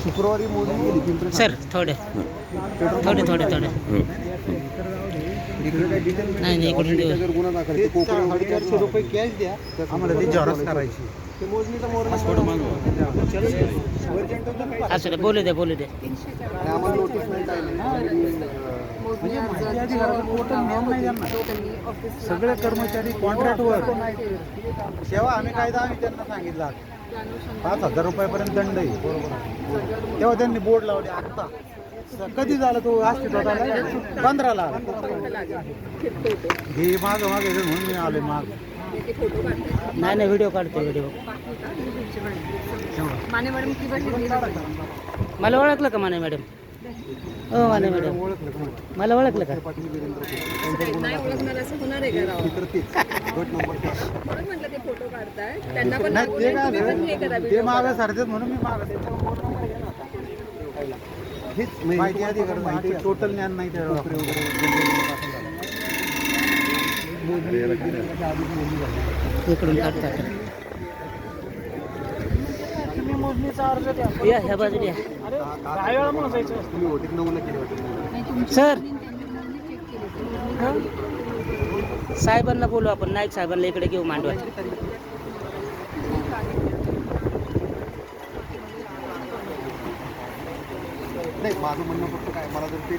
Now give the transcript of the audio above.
शुक्रवारी मोजणी गेली पिंपरी सर थोडे थोडे थोडे थोडे इकडे काही डिटेल नाही नाही इकडून देऊ. जर गुन्हा दाखल ते 450 रुपये कॅश द्या आम्हाला ती झेरॉक्स करायची ते मोजणीचा पासपोर्ट असू दे बोलू दे बोलू दे. आम्हाला नोटीस नाही काय नाही म्हणजे माहिती अधिकाराचा टोटल नियम नाही त्यांना सगळे कर्मचारी कॉन्ट्रॅक्टवर तेव्हा आम्ही कायदा आम्ही त्यांना सांगितला 5,000 रुपयापर्यंत दंड आहे बरोबर तेव्हा त्यांनी बोर्ड लावले आत्ता कधी झालं तो अस्तित्वात आला 15ला हे मागं मागे म्हणून मी आले माग नाही नाही व्हिडिओ काढतो व्हिडिओ. मला ओळखलं का माने मॅडम? हो माने मॅडम मला ओळखलं का? नाही ओळखणार असं होणार आहे का राव? गट नंबर म्हणून म्हटलं ते फोटो काढताय त्यांना पण नाही ते काय तुम्ही पण हे करा ते मागे सारखेच म्हणून मी मागे हेच माहिती अधिकार माहिती टोटल ज्ञान नाही त्या इकडून काढतात या ह्या बाजूला या. सर साहेबांना बोलू आपण नाईक साहेबांना इकडे घेऊ मांडवा. नाही माझं म्हणणं फक्त काय मला जर ते